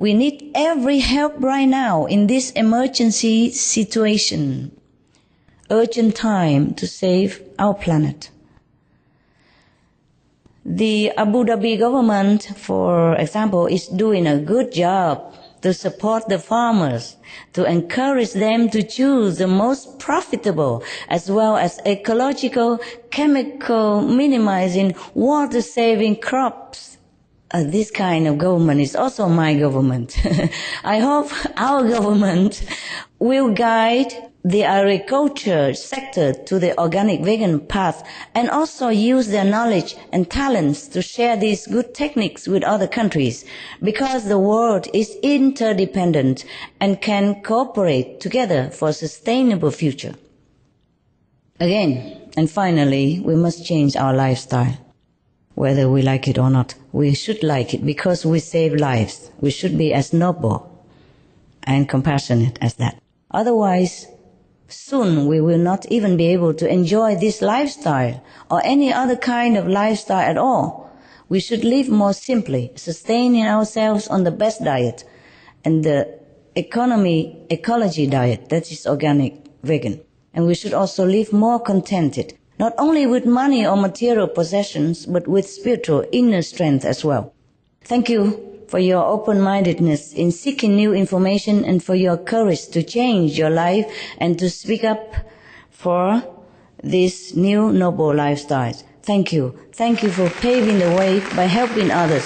We need every help right now in this emergency situation. Urgent time to save our planet. The Abu Dhabi government, for example, is doing a good job to support the farmers, to encourage them to choose the most profitable as well as ecological, chemical minimizing, water-saving crops. This kind of government is also my government. I hope our government will guide the agriculture sector to the organic vegan path and also use their knowledge and talents to share these good techniques with other countries, because the world is interdependent and can cooperate together for a sustainable future. Again, and finally, we must change our lifestyle. Whether we like it or not, we should like it because we save lives. We should be as noble and compassionate as that. Otherwise, soon we will not even be able to enjoy this lifestyle or any other kind of lifestyle at all. We should live more simply, sustaining ourselves on the best diet and the ecology diet, that is organic, vegan. And we should also live more contented, not only with money or material possessions, but with spiritual inner strength as well. Thank you for your open-mindedness in seeking new information and for your courage to change your life and to speak up for this new noble lifestyle. Thank you. Thank you for paving the way by helping others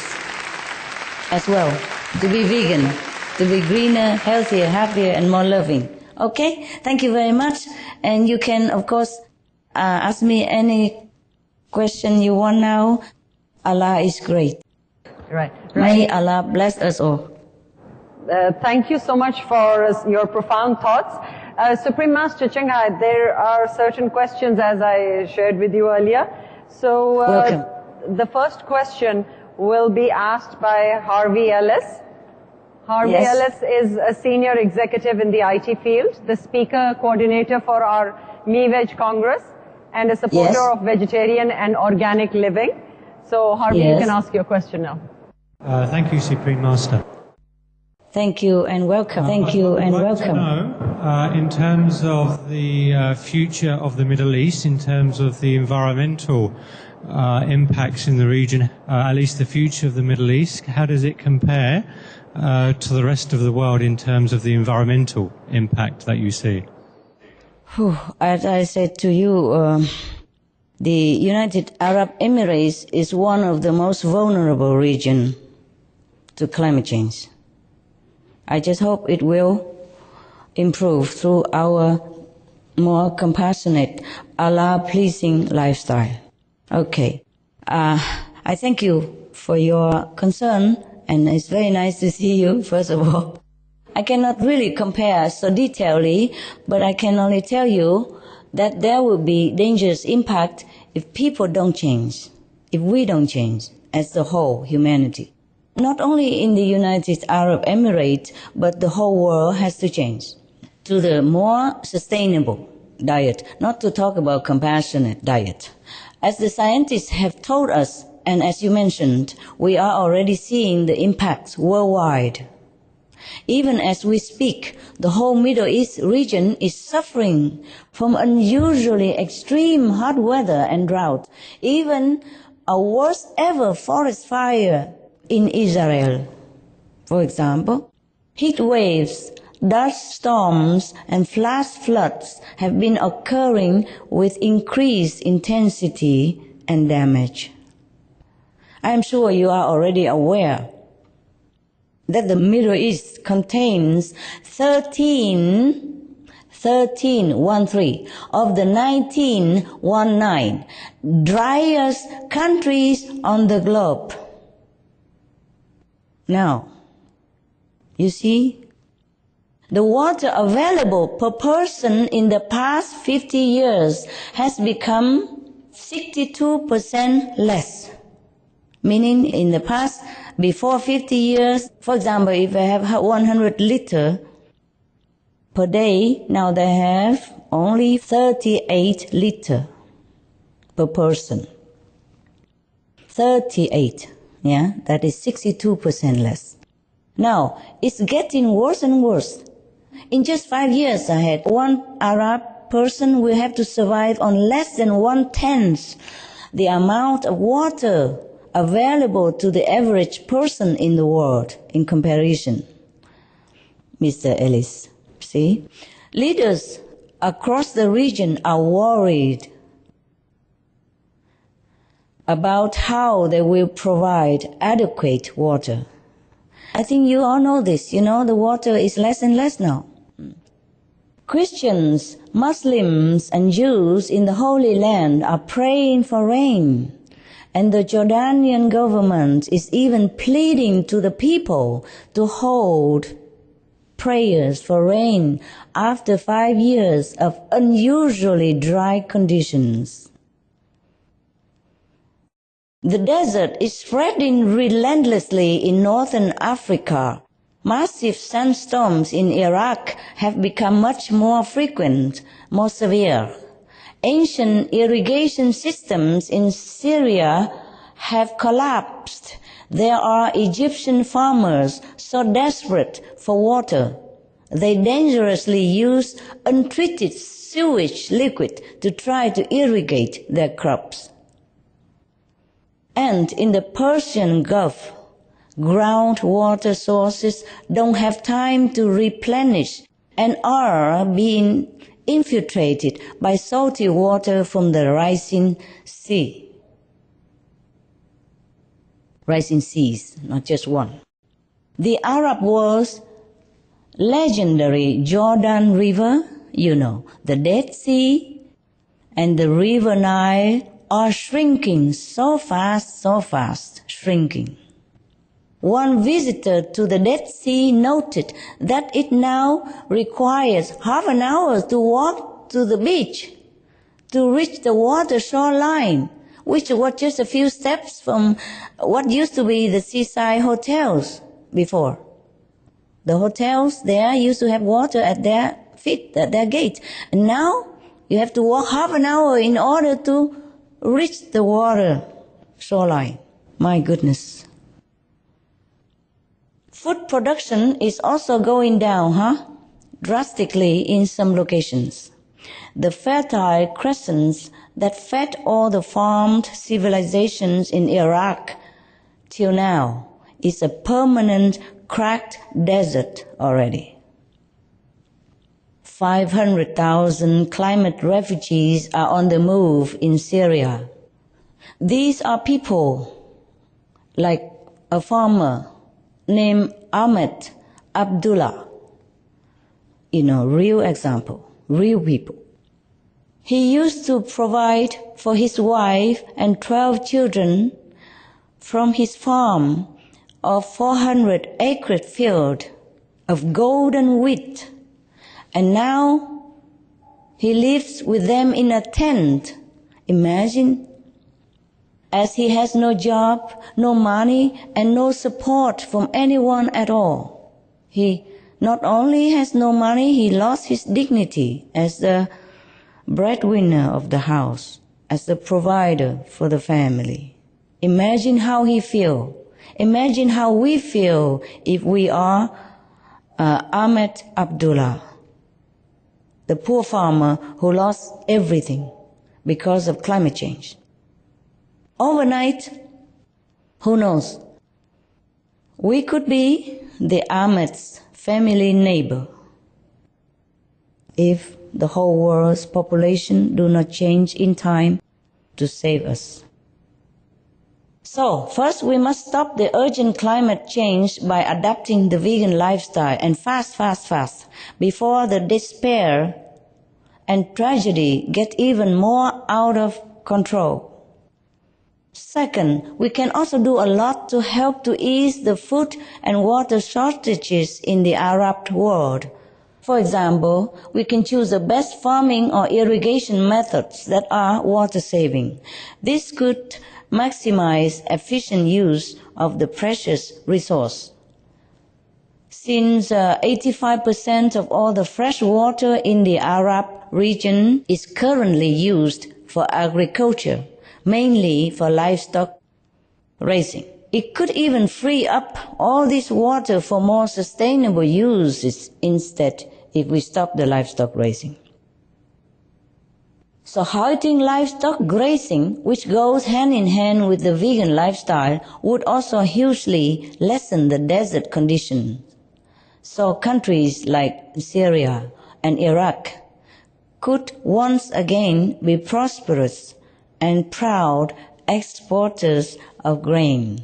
as well to be vegan, to be greener, healthier, happier, and more loving. Okay? Thank you very much. And you can, of course, ask me any question you want now. Allah is great. Right. May Allah bless us all. Thank you so much for your profound thoughts. Supreme Master Cheng Hai, there are certain questions as I shared with you earlier. So Welcome. The first question will be asked by Harvey Ellis. Harvey Yes. Ellis is a senior executive in the IT field, the speaker coordinator for our Me-Veg Congress, and a supporter Yes. of vegetarian and organic living. So Harvey, you Yes. can ask your question now. Thank you, Supreme Master. Thank you and welcome. Thank you and I'd like welcome. to know, in terms of the future of the Middle East, in terms of the environmental impacts in the region, at least the future of the Middle East, how does it compare to the rest of the world in terms of the environmental impact that you see? As I said to you, the United Arab Emirates is one of the most vulnerable regions to climate change. I just hope it will improve through our more compassionate, Allah-pleasing lifestyle. Okay. I thank you for your concern, and it's very nice to see you, first of all. I cannot really compare so detailedly, but I can only tell you that there will be dangerous impact if people don't change, if we don't change as the whole humanity. Not only in the United Arab Emirates, but the whole world has to change to the more sustainable diet, not to talk about compassionate diet. As the scientists have told us, and as you mentioned, we are already seeing the impacts worldwide. Even as we speak, the whole Middle East region is suffering from unusually extreme hot weather and drought, even a worst ever forest fire in Israel. For example, heat waves, dust storms, and flash floods have been occurring with increased intensity and damage. I am sure you are already aware that the Middle East contains 13 of the 19 driest countries on the globe. Now, you see, the water available per person in the past 50 years has become 62% less. Meaning in the past, before 50 years, for example, if I have 100 liter per day, now they have only 38 liter per person. 38, yeah, that is 62% less. Now, it's getting worse and worse. In just 5 years ahead, one Arab person will have to survive on less than 1/10 the amount of water available to the average person in the world in comparison. Mr. Ellis, see? Leaders across the region are worried about how they will provide adequate water. I think you all know this. You know, the water is less and less now. Christians, Muslims, and Jews in the Holy Land are praying for rain. And the Jordanian government is even pleading to the people to hold prayers for rain after 5 years of unusually dry conditions. The desert is spreading relentlessly in northern Africa. Massive sandstorms in Iraq have become much more frequent, more severe. Ancient irrigation systems in Syria have collapsed. There are Egyptian farmers so desperate for water, they dangerously use untreated sewage liquid to try to irrigate their crops. And in the Persian Gulf, groundwater sources don't have time to replenish and are being infiltrated by salty water from the rising seas, not just one. The Arab world's legendary Jordan River, the Dead Sea, and the River Nile are shrinking so fast, shrinking. One visitor to the Dead Sea noted that it now requires half an hour to walk to the beach to reach the water shoreline, which was just a few steps from what used to be the seaside hotels before. The hotels there used to have water at their feet, at their gate. And now you have to walk half an hour in order to reach the water shoreline. My goodness. Food production is also going down, drastically in some locations. The fertile crescents that fed all the farmed civilizations in Iraq till now is a permanent cracked desert already. 500,000 climate refugees are on the move in Syria. These are people like a farmer named Ahmed Abdullah. Real example, real people. He used to provide for his wife and 12 children from his farm of 400-acre field of golden wheat. And now he lives with them in a tent. Imagine. As he has no job, no money, and no support from anyone at all. He not only has no money, he lost his dignity as the breadwinner of the house, as the provider for the family. Imagine how he feels. Imagine how we feel if we are Ahmed Abdullah, the poor farmer who lost everything because of climate change. Overnight, who knows? We could be the Ahmed's family neighbor if the whole world's population do not change in time to save us. So, first we must stop the urgent climate change by adapting the vegan lifestyle and fast, before the despair and tragedy get even more out of control. Second, we can also do a lot to help to ease the food and water shortages in the Arab world. For example, we can choose the best farming or irrigation methods that are water-saving. This could maximize efficient use of the precious resource. Since 85% of all the fresh water in the Arab region is currently used for agriculture, mainly for livestock raising. It could even free up all this water for more sustainable uses instead if we stop the livestock raising. So halting livestock grazing, which goes hand in hand with the vegan lifestyle, would also hugely lessen the desert conditions. So countries like Syria and Iraq could once again be prosperous and proud exporters of grain.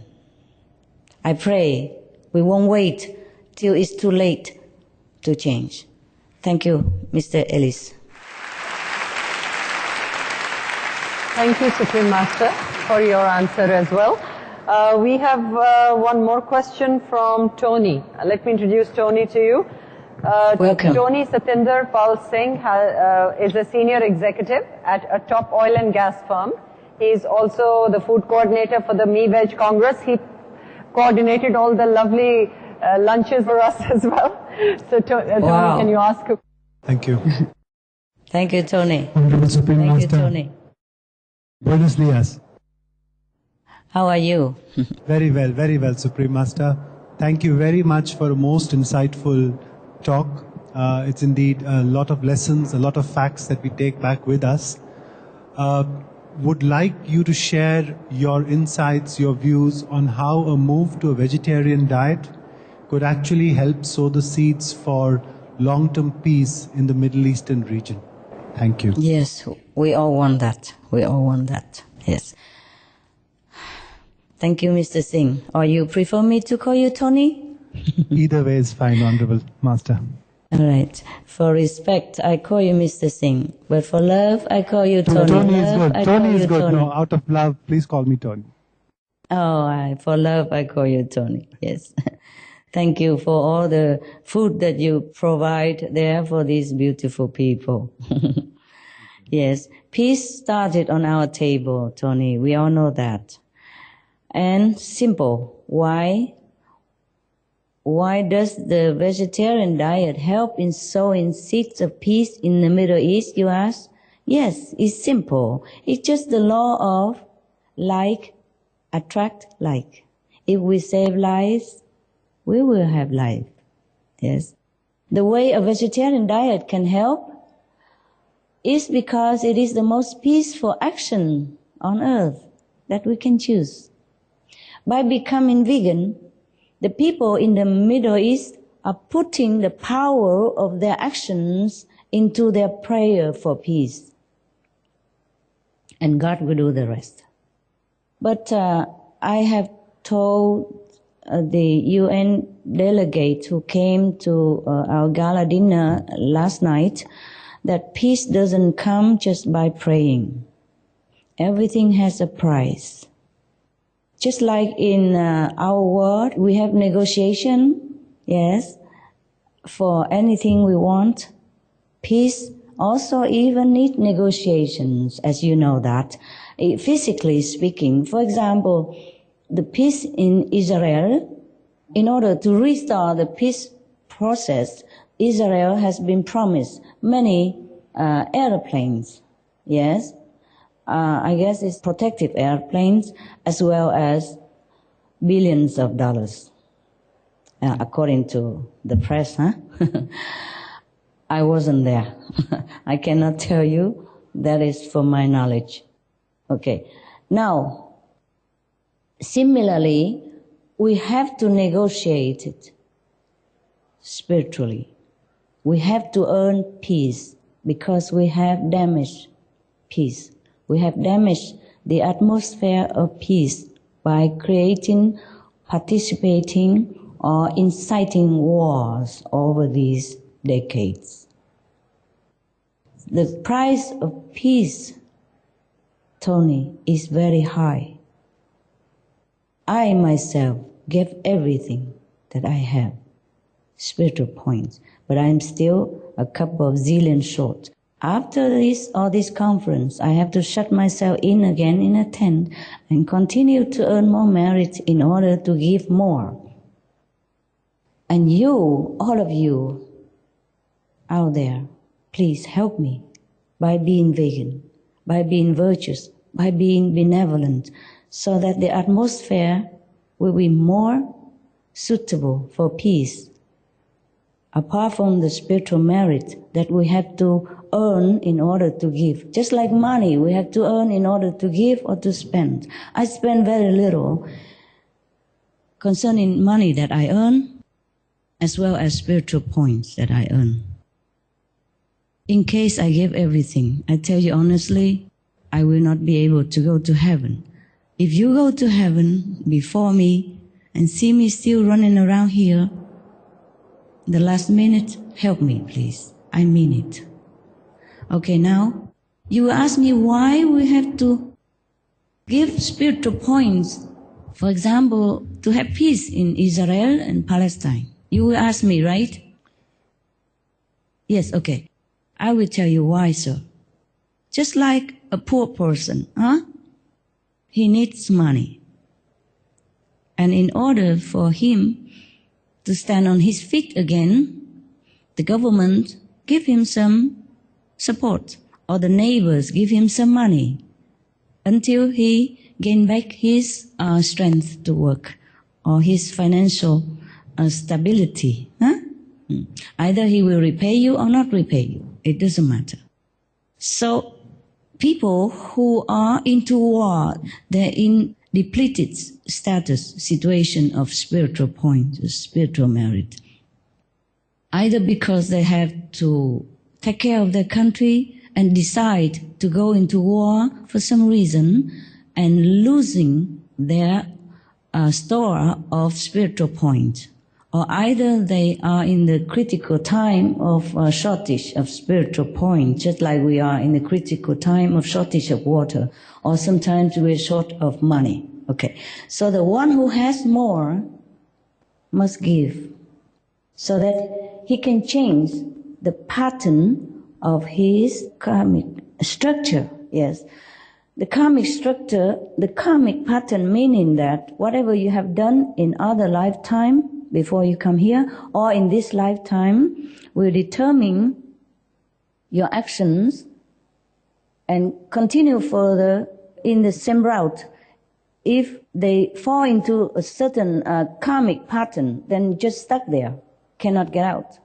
I pray we won't wait till it's too late to change. Thank you, Mr. Ellis. Thank you, Supreme Master, for your answer as well. We have one more question from Tony. Let me introduce Tony to you. Welcome. Tony Satinder Pal Singh is a senior executive at a top oil and gas firm. He is also the food coordinator for the Me Veg Congress. He coordinated all the lovely lunches for us as well. So, Tony, Wow. can you ask? Thank you. Thank you, Tony. Honorable Supreme Thank you, Master. Tony. Buenos dias. How are you? Very well, Supreme Master. Thank you very much for a most insightful talk. It's indeed a lot of lessons, a lot of facts that we take back with us. Would like you to share your insights, your views on how a move to a vegetarian diet could actually help sow the seeds for long-term peace in the Middle Eastern region. Thank you. Yes, we all want that. We all want that. Yes. Thank you, Mr. Singh. Or you prefer me to call you Tony? Either way is fine, Honorable Master. All right. For respect, I call you Mr. Singh. But for love, I call you Tony. Tony is Love, good. I call Tony is you good. Tony. No, out of love, please call me Tony. Oh, for love, I call you Tony. Yes. Thank you for all the food that you provide there for these beautiful people. Yes. Peace started on our table, Tony. We all know that. And simple. Why? Why does the vegetarian diet help in sowing seeds of peace in the Middle East, you ask? Yes, it's simple. It's just the law of like attract like. If we save lives, we will have life. Yes. The way a vegetarian diet can help is because it is the most peaceful action on earth that we can choose. By becoming vegan, the people in the Middle East are putting the power of their actions into their prayer for peace. And God will do the rest. But I have told the UN delegate who came to our gala dinner last night that peace doesn't come just by praying. Everything has a price. Just like in our world, we have negotiation, yes, for anything we want. Peace also even need negotiations, as you know that. Physically speaking, for example, the peace in Israel, in order to restart the peace process, Israel has been promised many airplanes, yes. I guess it's protective airplanes as well as billions of dollars, according to the press, huh? I wasn't there. I cannot tell you. That is for my knowledge. Okay. Now, similarly, we have to negotiate it spiritually. We have to earn peace because we have damaged peace. We have damaged the atmosphere of peace by creating, participating, or inciting wars over these decades. The price of peace, Tony, is very high. I myself gave everything that I have, spiritual points, but I'm still a couple of zillion short. After this conference, I have to shut myself in again in a tent and continue to earn more merit in order to give more. And you, all of you out there, please help me by being vegan, by being virtuous, by being benevolent, so that the atmosphere will be more suitable for peace. Apart from the spiritual merit that we have to earn in order to give. Just like money, we have to earn in order to give or to spend. I spend very little concerning money that I earn, as well as spiritual points that I earn. In case I give everything, I tell you honestly, I will not be able to go to heaven. If you go to heaven before me and see me still running around here, the last minute, help me, please. I mean it. Okay, now, you ask me why we have to give spiritual points, for example, to have peace in Israel and Palestine. You will ask me, right? Yes, okay. I will tell you why, sir. Just like a poor person, he needs money. And in order for him to stand on his feet again, the government give him some support, or the neighbors give him some money until he gain back his strength to work or his financial stability. Either he will repay you or not repay you. It doesn't matter. So people who are into war, they're in depleted status, situation of spiritual point, spiritual merit. Either because they have to take care of their country and decide to go into war for some reason and losing their store of spiritual point. Or either they are in the critical time of shortage of spiritual point, just like we are in the critical time of shortage of water, or sometimes we're short of money. Okay, so the one who has more must give, so that he can change the pattern of his karmic structure. Yes, the karmic structure, the karmic pattern, meaning that whatever you have done in other lifetime before you come here, or in this lifetime, will determine your actions and continue further in the same route. If they fall into a certain karmic pattern, then just stuck there, cannot get out.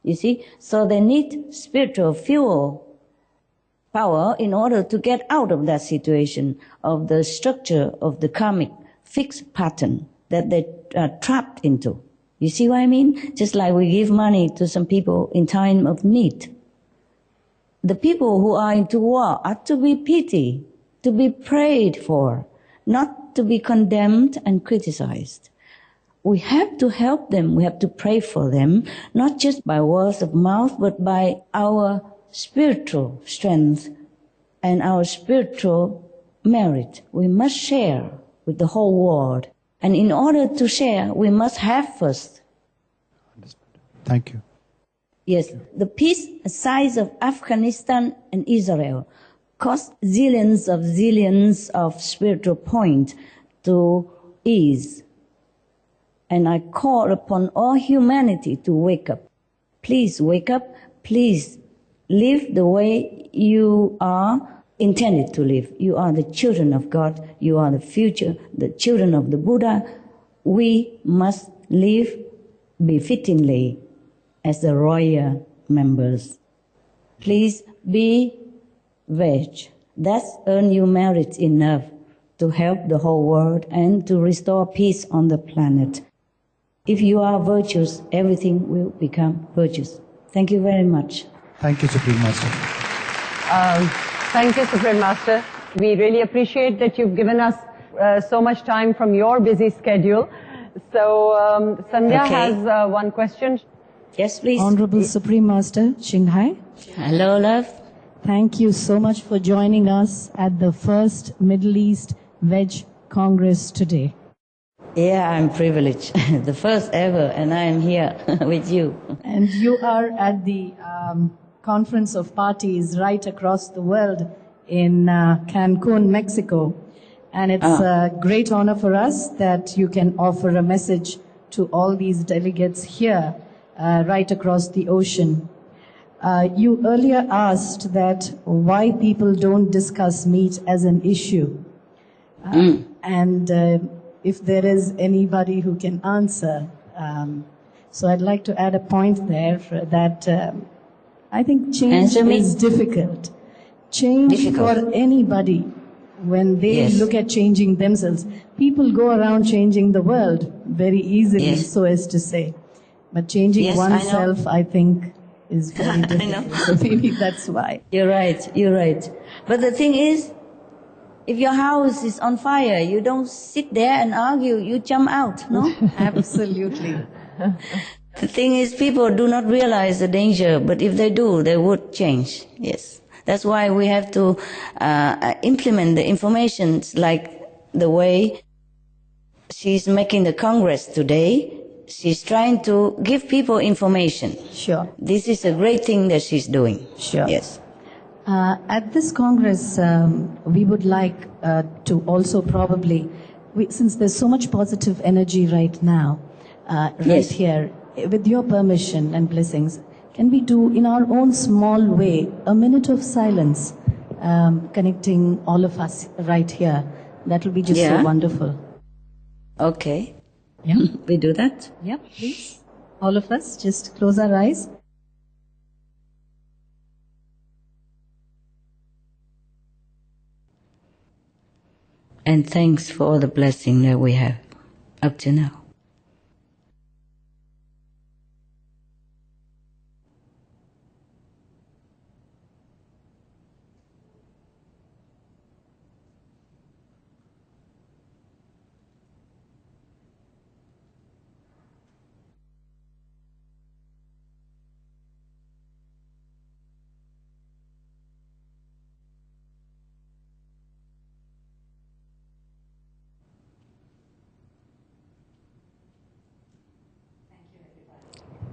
You see? So they need spiritual fuel power in order to get out of that situation, of the structure of the karmic fixed pattern that they are trapped into. You see what I mean? Just like we give money to some people in time of need. The people who are into war are to be pitied, to be prayed for, not to be condemned and criticized. We have to help them, we have to pray for them, not just by words of mouth, but by our spiritual strength and our spiritual merit. We must share with the whole world. And in order to share, we must have first. Thank you. Yes, the peace size of Afghanistan and Israel cost zillions of spiritual points to ease. And I call upon all humanity to wake up. Please wake up. Please live the way you are intended to live. You are the children of God. You are the future, the children of the Buddha. We must live befittingly as the royal members. Please be veg. That's earn you merit enough to help the whole world and to restore peace on the planet. If you are virtuous, everything will become virtuous. Thank you very much. Thank you, Supreme Master. Thank you, Supreme Master. We really appreciate that you've given us so much time from your busy schedule. So Sandhya has one question. Yes, please. Honorable Supreme Master Qinghai. Hello, love. Thank you so much for joining us at the first Middle East Veg Congress today. Yeah, I'm privileged. The first ever, and I am here with you. And you are at the Conference of Parties right across the world in Cancun, Mexico. And it's a great honor for us that you can offer a message to all these delegates here right across the ocean. You earlier asked that why people don't discuss meat as an issue. And if there is anybody who can answer. So I'd like to add a point there that I think change Answer me. is difficult. Change Difficult. for anybody, when they Yes. look at changing themselves, people go around changing the world very easily, Yes. so as to say. But changing Yes, I know. oneself, I think, is very know. difficult. So maybe that's why. You're right. But the thing is, if your house is on fire, you don't sit there and argue, you jump out, no? Absolutely. The thing is, people do not realize the danger, but if they do, they would change, yes. That's why we have to implement the information like the way she's making the Congress today. She's trying to give people information. Sure. This is a great thing that she's doing. Sure. Yes. At this Congress, we would like to also probably, since there's so much positive energy right now, right Yes. here, with your permission and blessings, can we do in our own small way a minute of silence, connecting all of us right here? That will be just so Yeah. wonderful. Okay. Yeah. We do that? Yeah, please. All of us, just close our eyes. And thanks for all the blessing that we have up to now.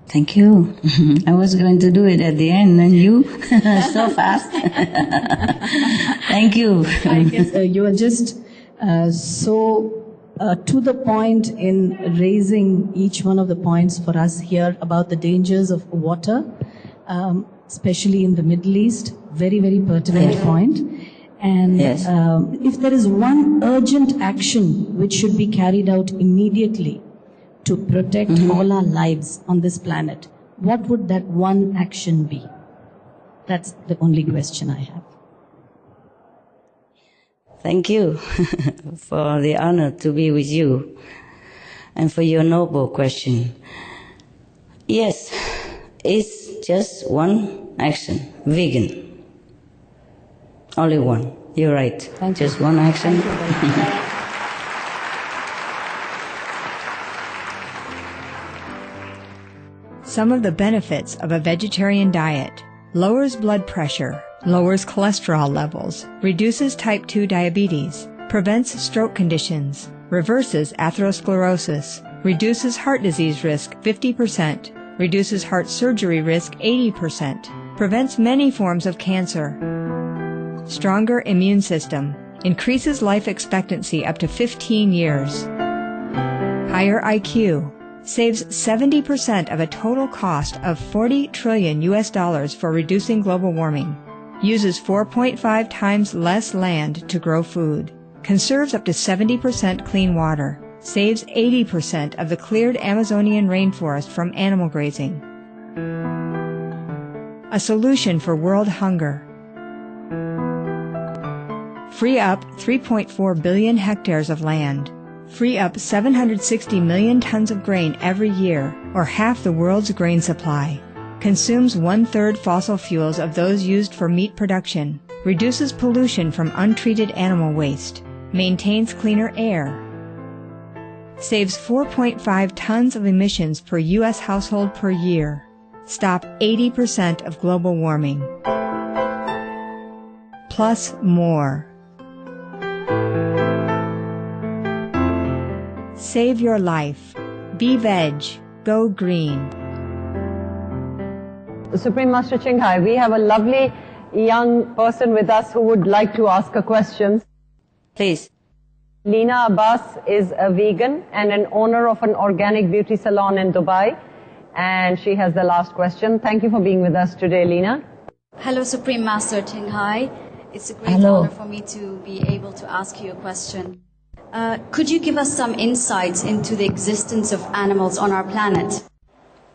Thank you. I was going to do it at the end, and you so fast. Thank you. I guess you are just so to the point in raising each one of the points for us here about the dangers of water, especially in the Middle East. Very, very pertinent point. And Yes. if there is one urgent action which should be carried out immediately to protect all our lives on this planet, what would that one action be? That's the only question I have. Thank you for the honor to be with you and for your noble question. Yes, it's just one action, vegan. Only one. You're right. Thank you. Just one action. Some of the benefits of a vegetarian diet: lowers blood pressure, lowers cholesterol levels, reduces type 2 diabetes, prevents stroke conditions, reverses atherosclerosis, reduces heart disease risk 50%, reduces heart surgery risk 80%, prevents many forms of cancer. Stronger immune system, increases life expectancy up to 15 years. Higher IQ, saves 70% of a total cost of $40 trillion for reducing global warming. Uses 4.5 times less land to grow food. Conserves up to 70% clean water. Saves 80% of the cleared Amazonian rainforest from animal grazing. A solution for world hunger. Free up 3.4 billion hectares of land. Free up 760 million tons of grain every year, or half the world's grain supply. Consumes 1/3 fossil fuels of those used for meat production. Reduces pollution from untreated animal waste. Maintains cleaner air. Saves 4.5 tons of emissions per U.S. household per year. Stop 80% of global warming. Plus more. Save your life. Be veg. Go green. Supreme Master Chinghai, we have a lovely young person with us who would like to ask a question. Please. Leena Abbas is a vegan and an owner of an organic beauty salon in Dubai. And she has the last question. Thank you for being with us today, Leena. Hello, Supreme Master Chinghai. It's a great Hello. honor for me to be able to ask you a question. Could you give us some insights into the existence of animals on our planet?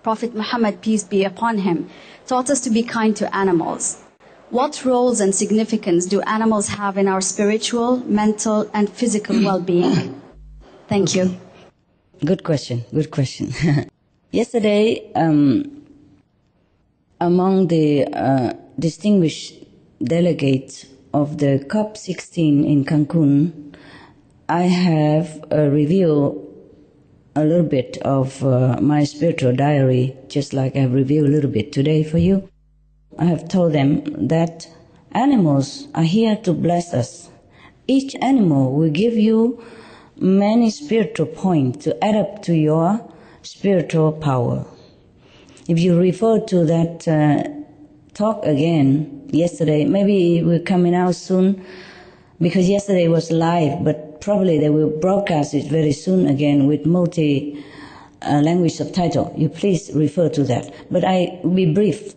Prophet Muhammad, peace be upon him, taught us to be kind to animals. What roles and significance do animals have in our spiritual, mental, and physical well-being? Thank you. Good question. Good question. Yesterday, among the distinguished delegates of the COP16 in Cancun, I have reviewed a little bit of my spiritual diary, just like I've reviewed a little bit today for you. I have told them that animals are here to bless us. Each animal will give you many spiritual points to add up to your spiritual power. If you refer to that talk again yesterday, maybe it will coming out soon, because yesterday was live, but probably they will broadcast it very soon again with multi-language subtitle. You please refer to that. But I will be brief.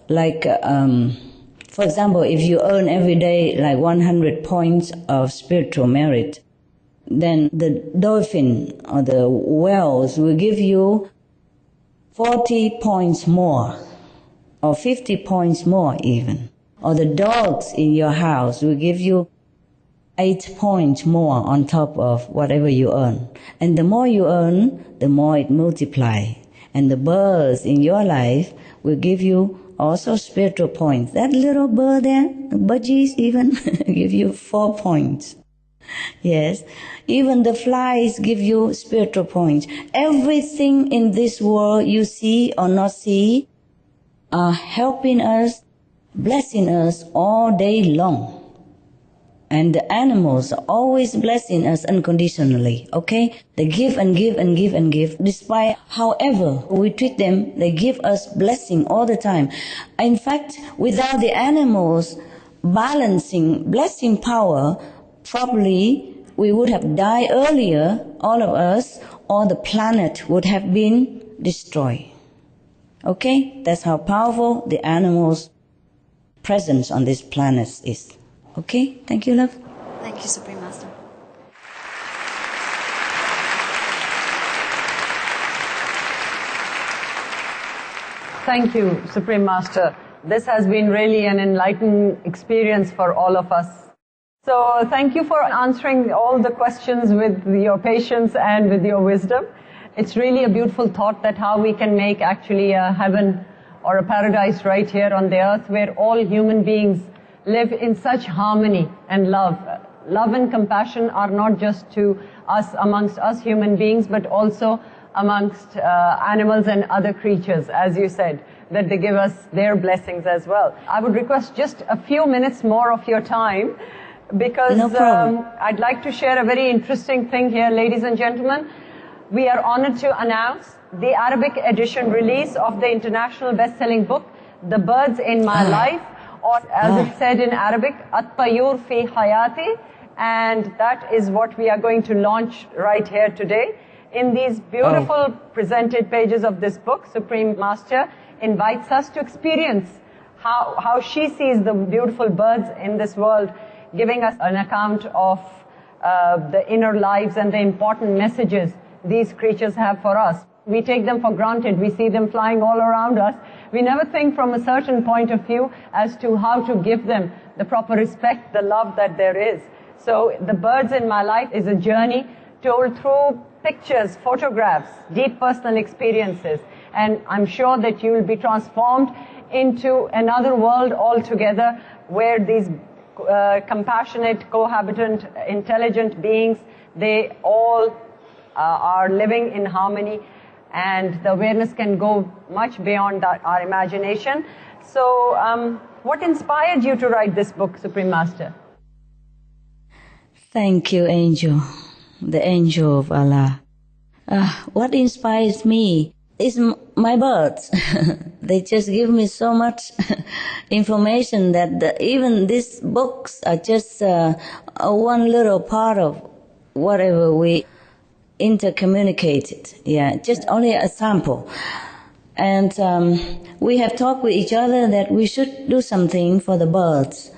Like, for example, if you earn every day like 100 points of spiritual merit, then the dolphin or the whales will give you 40 points more, or 50 points more even. Or the dogs in your house will give you 8 points more on top of whatever you earn. And the more you earn, the more it multiplies. And the birds in your life will give you also spiritual points. That little bird there, budgies even, give you 4 points. Yes, even the flies give you spiritual points. Everything in this world you see or not see are helping us, blessing us all day long. And the animals are always blessing us unconditionally, okay? They give and give and give and give. Despite however we treat them, they give us blessing all the time. In fact, without the animals balancing blessing power, probably we would have died earlier, all of us, or the planet would have been destroyed. Okay? That's how powerful the animals' presence on this planet is. Okay? Thank you, love. Thank you, Supreme Master. Thank you, Supreme Master. This has been really an enlightening experience for all of us. So thank you for answering all the questions with your patience and with your wisdom. It's really a beautiful thought that how we can make actually a heaven or a paradise right here on the earth where all human beings live in such harmony and love. Love and compassion are not just to us, amongst us human beings, but also amongst animals and other creatures, as you said, that they give us their blessings as well. I would request just a few minutes more of your time, because No problem. I'd like to share a very interesting thing here, ladies and gentlemen. We are honored to announce the Arabic edition release of the international best-selling book, The Birds in My Life, or as it said in Arabic, At-Tayur Fi Hayati, and that is what we are going to launch right here today. In these beautiful presented pages of this book, Supreme Master invites us to experience how she sees the beautiful birds in this world, giving us an account of the inner lives and the important messages these creatures have for us. We take them for granted. We see them flying all around us. We never think from a certain point of view as to how to give them the proper respect, the love that there is. So The Birds in My Life is a journey told through pictures, photographs, deep personal experiences. And I'm sure that you will be transformed into another world altogether where these compassionate, cohabitant, intelligent beings, they all are living in harmony, and the awareness can go much beyond our imagination. So what inspired you to write this book, Supreme Master? Thank you, angel, the angel of Allah. What inspires me is my birds. They just give me so much information that even these books are just one little part of whatever we intercommunicated. Yeah, just only a sample. And we have talked with each other that we should do something for the birds.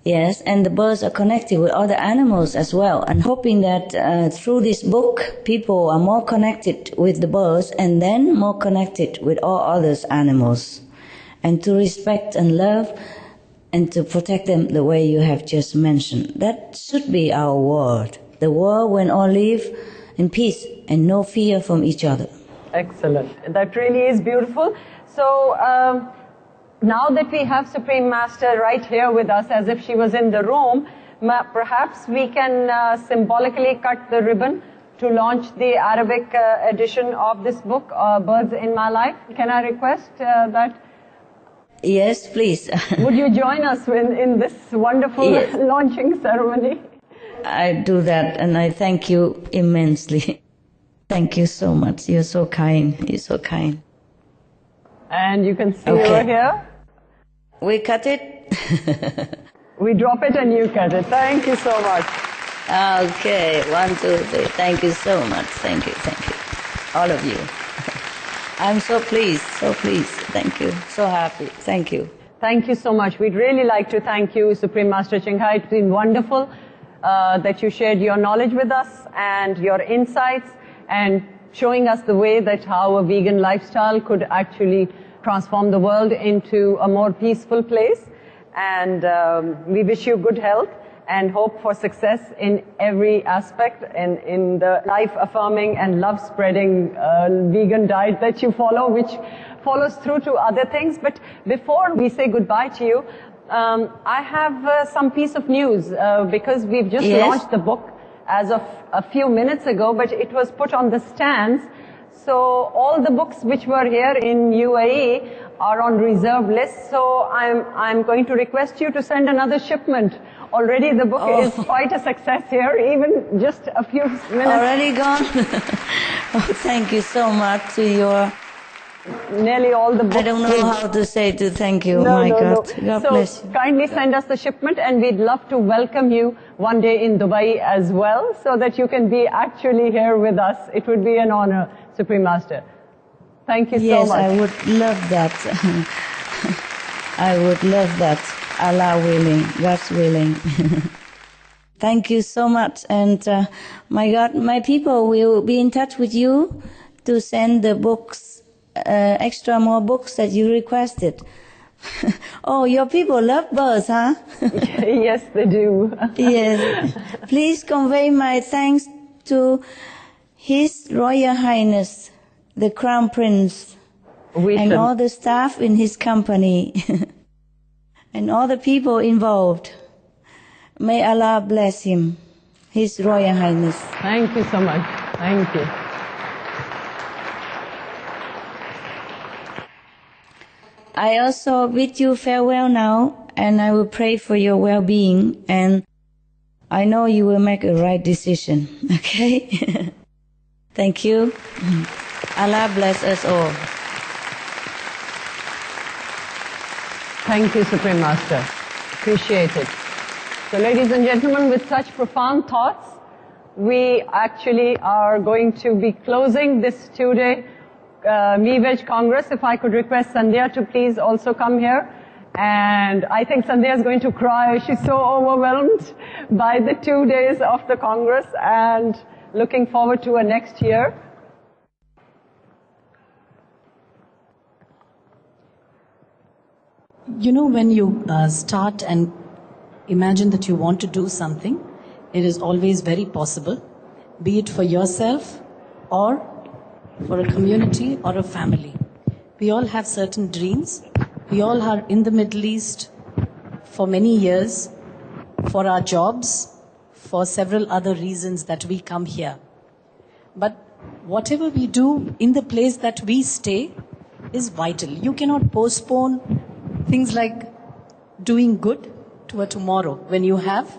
Yes, and the birds are connected with other animals as well, and hoping that through this book, people are more connected with the birds and then more connected with all other animals, and to respect and love and to protect them the way you have just mentioned. That should be our world, the world when all live in peace and no fear from each other. Excellent. That really is beautiful. So, now that we have Supreme Master right here with us as if she was in the room, perhaps we can symbolically cut the ribbon to launch the Arabic edition of this book, Birds in My Life. Can I request that? Yes, please. Would you join us in this wonderful Yes. launching ceremony? I do that, and I thank you immensely. Thank you so much. You're so kind. You're so kind. And you can see Okay. over here. We cut it? We drop it and you cut it. Thank you so much. Okay, 1, 2, 3. Thank you so much. Thank you, all of you. I'm so pleased, so pleased. Thank you, so happy. Thank you. Thank you so much. We'd really like to thank you, Supreme Master Chinghai. It's been wonderful that you shared your knowledge with us and your insights and showing us the way that how a vegan lifestyle could actually transform the world into a more peaceful place. And we wish you good health and hope for success in every aspect in the life-affirming and love-spreading vegan diet that you follow, which follows through to other things. But before we say goodbye to you, I have some piece of news because we've just Yes. launched the book as of a few minutes ago, but it was put on the stands. So all the books which were here in UAE are on reserve list. So I'm going to request you to send another shipment. Already the book is quite a success here, even just a few minutes. Already gone? Oh, thank you so much to your... Nearly all the books. I don't know how to say to thank you. No, My no, God. no. God So bless you. kindly send us the shipment and we'd love to welcome you one day in Dubai as well so that you can be actually here with us. It would be an honor, Supreme Master. Thank you Yes, so much. I would love that. I would love that. Allah willing, God's willing. Thank you so much. And my God, my people will be in touch with you to send the books, extra more books that you requested. Oh, your people love birds, huh? Yes, they do. Yes. Please convey my thanks to His Royal Highness, the Crown Prince, We and should. all the staff in his company, and all the people involved. May Allah bless him, His Royal Highness. Thank you so much. Thank you. I also bid you farewell now, and I will pray for your well-being, and I know you will make a right decision, okay? Thank you. Allah bless us all. Thank you, Supreme Master. Appreciate it. So, ladies and gentlemen, with such profound thoughts, we actually are going to be closing this two-day Me-Veg Congress. If I could request Sandhya to please also come here. And I think Sandhya is going to cry. She's so overwhelmed by the 2 days of the Congress and looking forward to a next year. You know, when you start and imagine that you want to do something, it is always very possible, be it for yourself or for a community or a family. We all have certain dreams. We all are in the Middle East for many years, for our jobs, for several other reasons that we come here. But whatever we do in the place that we stay is vital. You cannot postpone things like doing good to a tomorrow when you have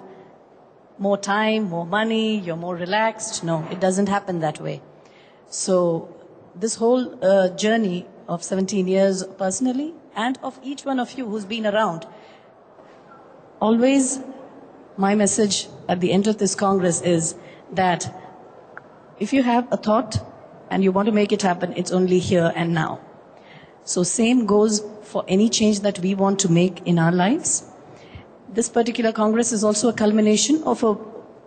more time, more money, you're more relaxed. No, it doesn't happen that way. So this whole journey of 17 years personally and of each one of you who's been around, always my message at the end of this Congress is that if you have a thought and you want to make it happen, it's only here and now. So same goes for any change that we want to make in our lives. this particular Congress is also a culmination of a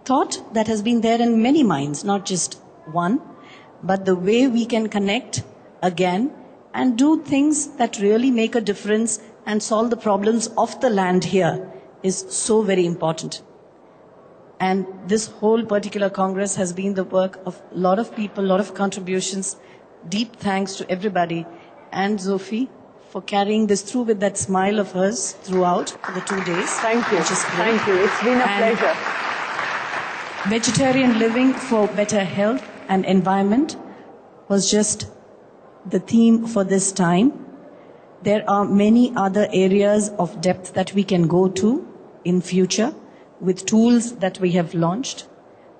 thought that has been there in many minds, not just one, but the way we can connect again and do things that really make a difference and solve the problems of the land here is so very important. And this whole particular Congress has been the work of a lot of people, a lot of contributions. Deep thanks to everybody and Zophie for carrying this through with that smile of hers throughout for the 2 days. Thank you. Which is great. Thank you. It's been a pleasure. Vegetarian living for better health and environment was just the theme for this time. There are many other areas of depth that we can go to in future with tools that we have launched.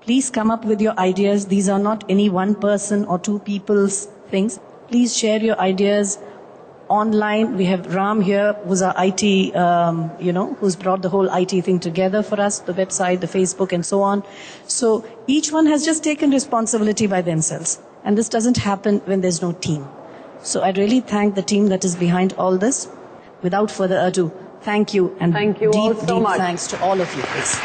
Please come up with your ideas. These are not any one person or two people's things. Please share your ideas online. We have Ram here, who's our IT, who's brought the whole IT thing together for us, the website, the Facebook, and so on. So each one has just taken responsibility by themselves. And this doesn't happen when there's no team. So I really thank the team that is behind all this. Without further ado, thank you, and thank you all so deep much. Thanks to all of you, please.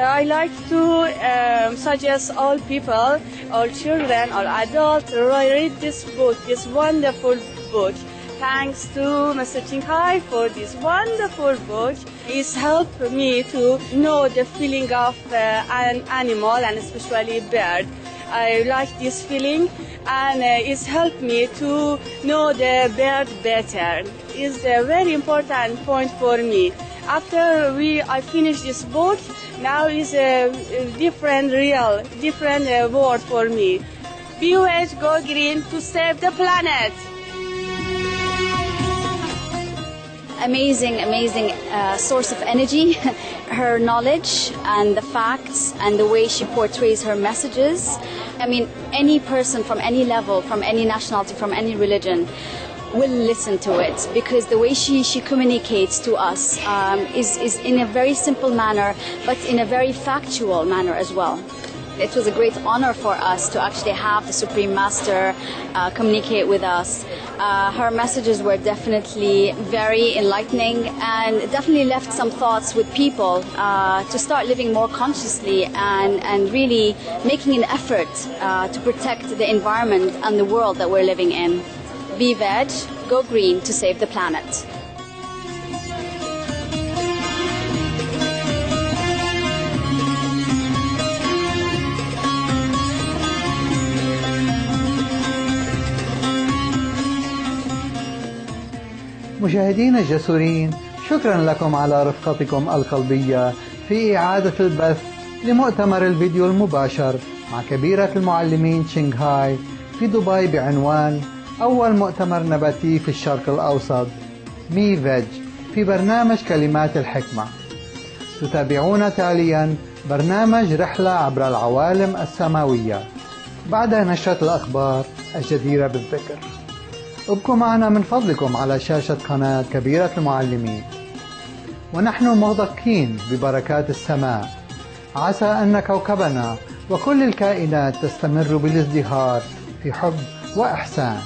I like to suggest all people, all children, all adults, read this book, this wonderful book. Thanks to Mr. Chinghai for this wonderful book. It's helped me to know the feeling of an animal and especially bird. I like this feeling, and it's helped me to know the bird better. It's a very important point for me. After I finish this book, now is a different word for me. Be wet, go green to save the planet. Amazing source of energy. Her knowledge and the facts and the way she portrays her messages. I mean, any person from any level, from any nationality, from any religion will listen to it, because the way she communicates to us is in a very simple manner, but in a very factual manner as well. It was a great honor for us to actually have the Supreme Master communicate with us. Her messages were definitely very enlightening and definitely left some thoughts with people to start living more consciously and really making an effort to protect the environment and the world that we're living in. Be veg, go green to save the planet. مشاهدينا الجسورين، شكرا لكم على رفقتكم القلبية في إعادة البث لمؤتمر الفيديو المباشر مع كبيرة المعلمين شنغهاي في دبي بعنوان أول مؤتمر نباتي في الشرق الأوسط مي فيج في برنامج كلمات الحكمة. تتابعون تاليا برنامج رحلة عبر العوالم السماوية بعد نشرة الأخبار الجديرة بالذكر. ابقوا معنا من فضلكم على شاشة قناة كبيرة المعلمين، ونحن مغدقين ببركات السماء. عسى أن كوكبنا وكل الكائنات تستمر بالازدهار في حب وإحسان.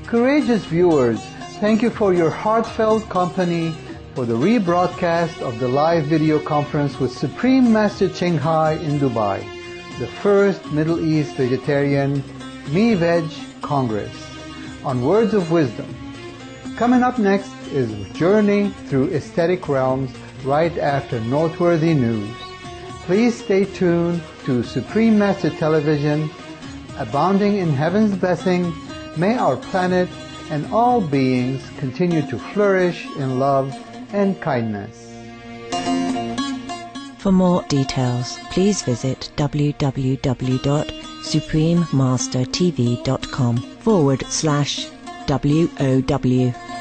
Courageous viewers, thank you for your heartfelt company for the rebroadcast of the live video conference with Supreme Master Chinghai in Dubai, the first Middle East Vegetarian Me Veg Congress on Words of Wisdom. Coming up next is Journey Through Aesthetic Realms right after noteworthy news. Please stay tuned to Supreme Master Television. Abounding in heaven's blessing, may our planet and all beings continue to flourish in love and kindness. For more details, please visit www.suprememastertv.com/WOW.